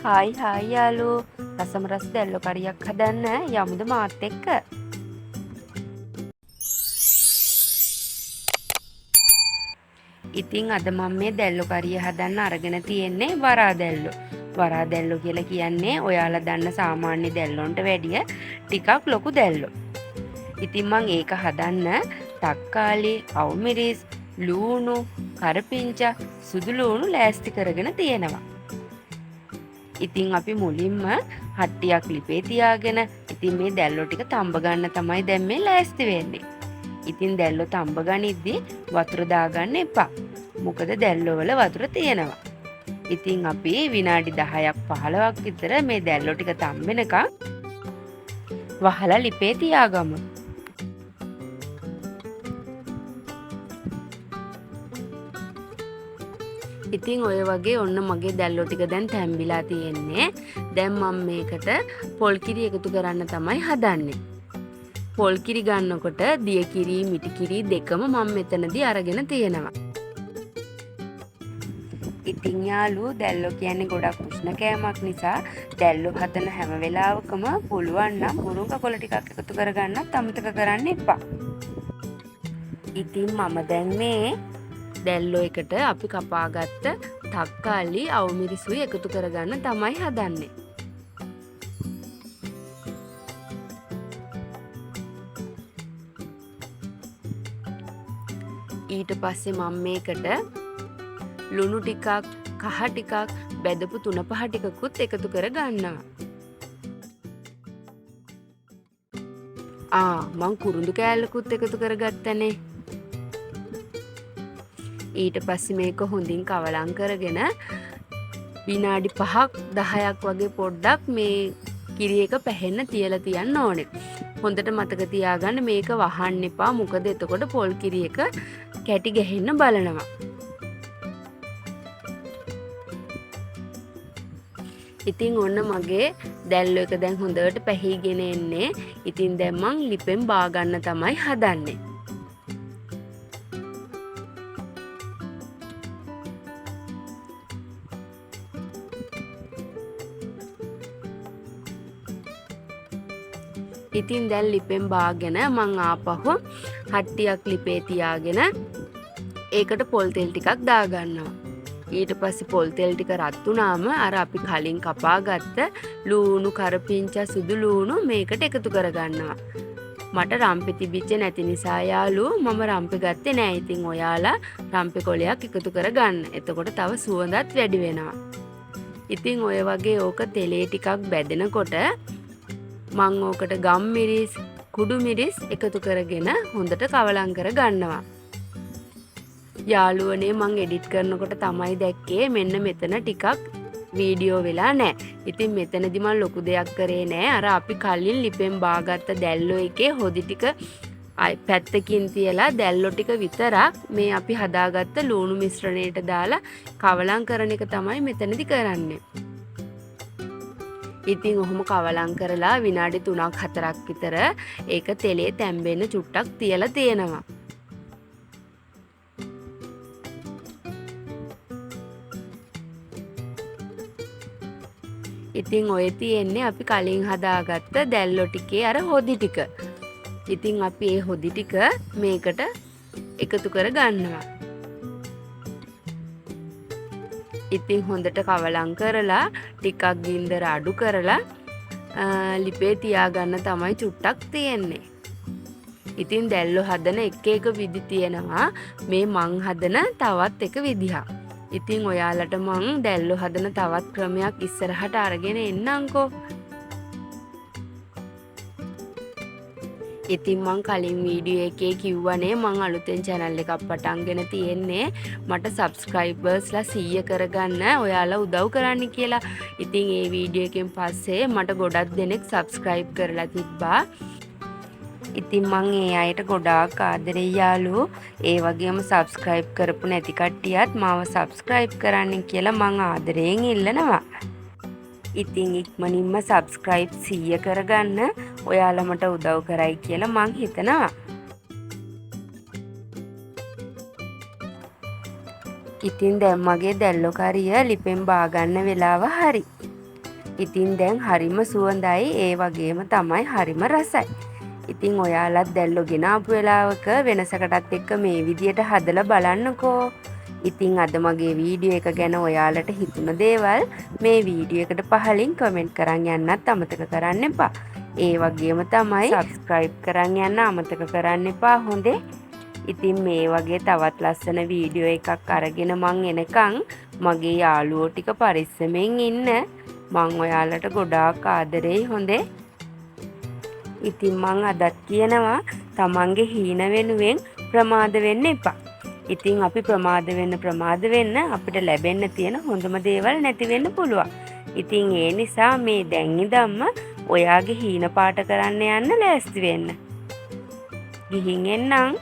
Hi hi යාලුවෝ රසම රස දැල්ලෝ කරියක් හදන්න යමුද මාත් එක්ක. ඉතින් අද මම මේ දැල්ලෝ කරිය හදන්න අරගෙන තියෙන්නේ වරා දැල්ලෝ. වරා දැල්ලෝ කියලා කියන්නේ ඔයාලා දන්න සාමාන්‍ය දැල්ලොන්ට වැඩිය ටිකක් ලොකු දැල්ලෝ. ඉතින් මං ඒක හදන්න තක්කාලි, අවුමිරිස්, ලූණු, කරපිංචා, සුදු ලූණු ලෑස්ති කරගෙන තියෙනවා. ඉතින් අපි මුලින්ම හට්ටියක් ලිපේ තියාගෙන ඉතින් මේ දැල්ලෝ ටික තඹ ගන්න තමයි දැන් මේ ලෑස්ති වෙන්නේ. ඉතින් දැල්ලෝ තඹ ගනිද්දි වතුර දාගන්න එපා. මොකද දැල්ලෝ වල වතුර තියෙනවා. ඉතින් අපි විනාඩි 10ක් 15ක් විතර මේ දැල්ලෝ ටික තම්බෙනකන් වහලා ලිපේ තියාගමු. ඉතින් ඔය වගේ ඔන්න මගේ දැල්ලෝ ටික දැන් තැම්බිලා තියෙන්නේ. දැන් මම මේකට පොල් කිරි එකතු කරන්න තමයි හදන්නේ. පොල් කිරි ගන්නකොට දිය කිරි, මිටි කිරි දෙකම මම මෙතනදී අරගෙන තියෙනවා. ඉතින් යාළුවෝ දැල්ලෝ කියන්නේ ගොඩක් උෂ්ණ කෑමක් නිසා දැල්ලෝ හදන හැම වෙලාවකම පුළුවන් නම් මුරුංගා කොළ ටිකක් එකතු කරගන්නත් අමතක කරන්න එපා. ඉතින් මම දැන් මේ දැල්ලෝ එකට අපි කපාගත්ත තක්කාලි අවුමිරිසුයි එකතු කරගන්න තමයි හදන්නේ. ඊට පස්සේ මම මේකට ලුණු ටිකක්, කහ ටිකක්, බෙදපු තුන පහ ටිකකුත් එකතු කරගන්නවා. මං කුරුඳු කෑල්ලකුත් එකතු කරගත්තනේ. ඊට පස්සේ මේක හොඳින් කවලම් කරගෙන විනාඩි 5ක් 10ක් වගේ පොඩ්ඩක් මේ කිරි එක පැහෙන්න තියලා තියන්න ඕනේ. හොඳට මතක තියාගන්න මේක වහන්න එපා. මොකද එතකොට පොල් කිරි එක කැටි ගැහෙන්න බලනවා. ඉතින් ඔන්න මගේ දැල්ලෝ එක දැන් හොඳට පැහිගෙන එන්නේ. ඉතින් දැන් මං ලිපෙන් බා ගන්න තමයි හදන්නේ. ඉතින් දැන් ලිපෙන් බාගෙන මං ආපහු හට්ටියක් ලිපේ තියාගෙන ඒකට පොල් තෙල් ටිකක් දාගන්නවා. ඊට පස්සේ පොල් තෙල් ටික රත් වුණාම අර අපි කලින් කපාගත්ත ලූණු, කරපිංචා, සුදු ලූණු මේකට එකතු කරගන්නවා. මට රම්පෙ තිබිච්ච නැති නිසා යාළුවෝ මම රම්පෙ ගත්තේ නෑ. ඉතින් ඔයාලා රම්පෙ කොලයක් එකතු කරගන්න. එතකොට තව සුවඳත් වැඩි වෙනවා. ඉතින් ඔය වගේ ඕක තෙලේ ටිකක් බැදෙනකොට මං ඕකට ගම් මිරිස්, කුඩු මිරිස් එකතු කරගෙන හොඳට කවලම් කර ගන්නවා. යාළුවනේ මං එඩිට් කරනකොට තමයි දැක්කේ මෙන්න මෙතන ටිකක් වීඩියෝ වෙලා නැහැ. ඉතින් මෙතනදි මං ලොකු දෙයක් කරේ නැහැ. අර අපි කලින් ලිපෙන් බාගත්ත දැල්ලෝ එකේ හොදි ටික පැත්තකින් තියලා දැල්ලෝ ටික විතරක් මේ අපි හදාගත්ත ලූණු මිශ්‍රණයට දාලා කවලම් කරන එක තමයි මෙතනදි කරන්නේ. ඉතින් ඔහොම කවලම් කරලා විනාඩි 3ක් 4ක් විතර ඒක තෙලේ තැම්බෙන්න චුට්ටක් තියලා තියෙනවා. ඉතින් ඔය තියෙන්නේ අපි කලින් හදාගත්ත දැල්ලෝ ටිකේ අර හොදි ටික. ඉතින් අපි ඒ හොදි ටික මේකට එකතු කර ගන්නවා. ඉතින් හොඳට කවලම් කරලා ටිකක් ගින්දර අඩු කරලා ලිපේ තියාගන්න තමයි චුට්ටක් තියෙන්නේ. ඉතින් දැල්ලෝ හදන එක විදි තියෙනවා. මේ මං හදන තවත් එක විදිහක්. ඉතින් ඔයාලට මං දැල්ලෝ හදන තවත් ක්‍රමයක් ඉස්සරහට අරගෙන එන්නම්කෝ. ඉතින් මං කලින් වීඩියෝ එකේ කිව්වනේ මං අලුතෙන් channel එකක් පටන්ගෙන තියෙන්නේ. මට subscribersලා 100 කරගන්න ඔයාලා උදව් කරන්න කියලා. ඉතින් ඒ වීඩියෝ එකෙන් පස්සේ මට ගොඩක් දෙනෙක් subscribe කරලා තිබ්බා. ඉතින් මං ඒ අයට ගොඩාක් ආදරෙයි යාළුවෝ. ඒ වගේම subscribe කරපු නැති කට්ටියත් මාව subscribe කරන්න කියලා මං ආදරයෙන් ඉල්ලනවා. ඉතින් ඉක්මනින්ම subscribe 100 කරගන්න ඔයාලා මට උදව් කරයි කියලා මං හිතනවා. ඉතින් දැන් මගේ දැල්ලෝ කරිය ලිපෙන් බා ගන්න වෙලාව හරි. ඉතින් දැන් හරිම සුවඳයි ඒ වගේම තමයි හරිම රසයි. ඉතින් ඔයාලත් දැල්ලෝ ගෙන ආපු වෙලාවක වෙනසකටත් එක්ක මේ විදියට හදලා බලන්නකෝ. ඉතින් අද මගේ වීඩියෝ එක ගැන ඔයාලට හිතුණ දේවල් මේ වීඩියෝ එකට පහලින් කමෙන්ට් කරන් යන්නත් අමතක කරන්න එපා. ඒ වගේම තමයි සබ්ස්ක්‍රයිබ් කරන් යන්න අමතක කරන්න එපා හොඳේ. ඉතින් මේ වගේ තවත් ලස්සන වීඩියෝ එකක් අරගෙන මං එනකන් මගේ යාළුවෝ ටික පරිස්සමෙන් ඉන්න. මං ඔයාලට ගොඩාක් ආදරෙයි හොඳේ. ඉතින් මං අදත් කියනවා තමන්ගේ හීන වෙනුවෙන් ප්‍රමාද වෙන්න එපා. ඉතින් අපි ප්‍රමාද වෙන්න අපිට ලැබෙන්න තියෙන හොඳම දේවල් නැති වෙන්න පුළුවන්. ඉතින් ඒ නිසා මේ දැන් ඉඳන්ම ඔයාගේ හීන පාට කරන්න යන්න ලෑස්ති වෙන්න. ගිහින් එන්නම්.